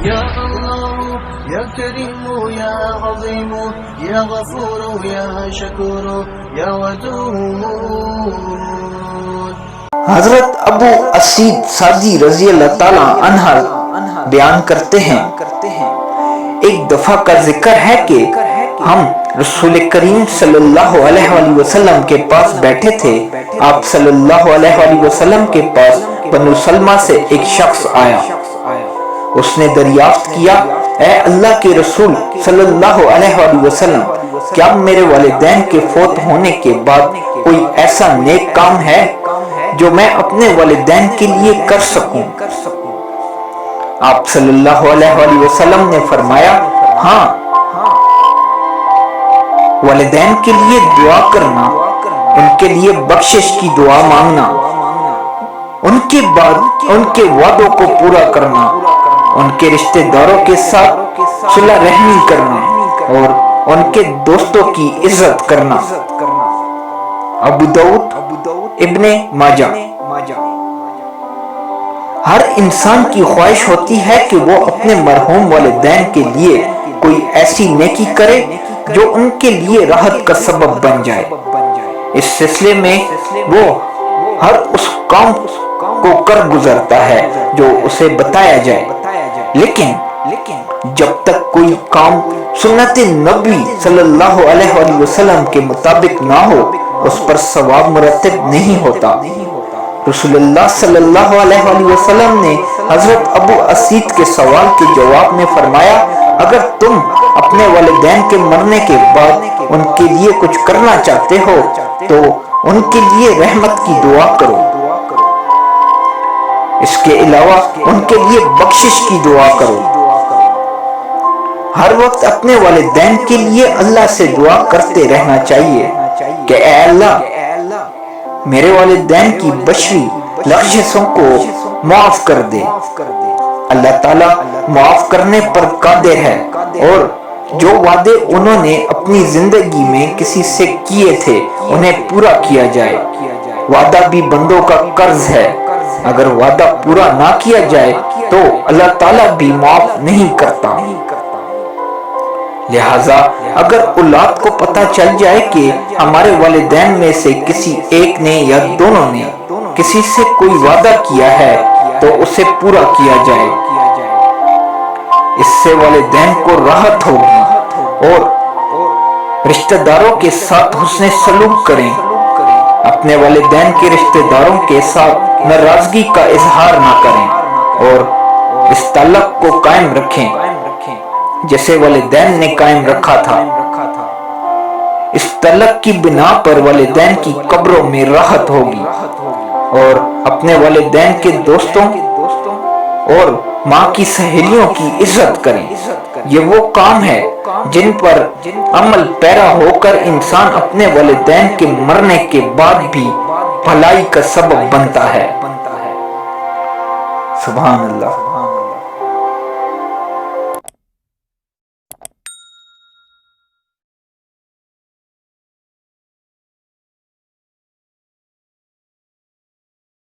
یا اللہ یا کریم یا عظیم یا غفور یا شکور یا ودود۔ حضرت ابو اسید سعدی رضی اللہ تعالی عنہ بیان کرتے ہیں، ایک دفعہ کا ذکر ہے کہ ہم رسول کریم صلی اللہ علیہ وآلہ وسلم کے پاس بیٹھے تھے۔ آپ صلی اللہ علیہ وآلہ وسلم کے پاس بنو سلمہ سے ایک شخص آیا۔ اس نے دریافت کیا، اے اللہ کے رسول صلی اللہ علیہ وآلہ وسلم، کیا میرے والدین کے فوت ہونے کے بعد کوئی ایسا نیک کام ہے جو میں اپنے والدین کے لیے کر سکوں؟ آپ صلی اللہ علیہ وآلہ وسلم نے فرمایا، ہاں، والدین کے لیے دعا کرنا، ان کے لیے بخشش کی دعا مانگنا، ان کے بعد ان کے وعدوں کو پورا کرنا، ان کے رشتہ داروں کے ساتھ صلح رحمی کرنا اور ان کے دوستوں کی عزت کرنا۔ ابو داؤد، ابن ماجہ۔ ہر انسان کی خواہش ہوتی ہے کہ وہ اپنے مرحوم والدین کے لیے کوئی ایسی نیکی کرے جو ان کے لیے راحت کا سبب بن جائے۔ اس سلسلے میں وہ ہر اس کام کو کر گزرتا ہے جو اسے بتایا جائے، لیکن جب تک کوئی کام سنت نبی صلی اللہ علیہ وآلہ وسلم کے مطابق نہ ہو، اس پر ثواب مرتب نہیں ہوتا۔ رسول اللہ صلی اللہ علیہ وآلہ وسلم نے حضرت ابو اسید کے سوال کے جواب میں فرمایا، اگر تم اپنے والدین کے مرنے کے بعد ان کے لیے کچھ کرنا چاہتے ہو تو ان کے لیے رحمت کی دعا کرو، اس کے علاوہ ان کے لیے بخشش کی دعا کرو۔ ہر وقت اپنے والدین کے لیے اللہ سے دعا کرتے رہنا چاہیے کہ اے اللہ، میرے والدین کی بشری لغزشوں کو معاف کر دے۔ اللہ تعالیٰ معاف کرنے پر قادر ہے، اور جو وعدے انہوں نے اپنی زندگی میں کسی سے کیے تھے انہیں پورا کیا جائے۔ وعدہ بھی بندوں کا قرض ہے، اگر وعدہ پورا نہ کیا جائے تو اللہ تعالیٰ بھی معاف نہیں کرتا۔ لہٰذا اگر اولاد کو پتہ چل جائے کہ ہمارے والدین میں سے کسی ایک نے یا دونوں نے کسی سے کوئی وعدہ کیا ہے تو اسے پورا کیا جائے، اس سے والدین کو راحت ہوگی، اور رشتہ داروں کے ساتھ حسن سلوک کریں، اپنے والدین کے رشتہ داروں کے ساتھ ناراضگی کا اظہار نہ کریں، اور اس تعلق کو قائم رکھیں جیسے والدین نے قائم رکھا تھا۔ اس تعلق کی بنا پر والدین کی قبروں میں راحت ہوگی، اور اپنے والدین کے دوستوں اور ماں کی سہیلیوں کی عزت کریں۔ یہ وہ کام ہے جن پر عمل پیرا ہو کر انسان اپنے والدین کے مرنے کے بعد بھی بھلائی کا سبب بنتا ہے۔ سبحان اللہ۔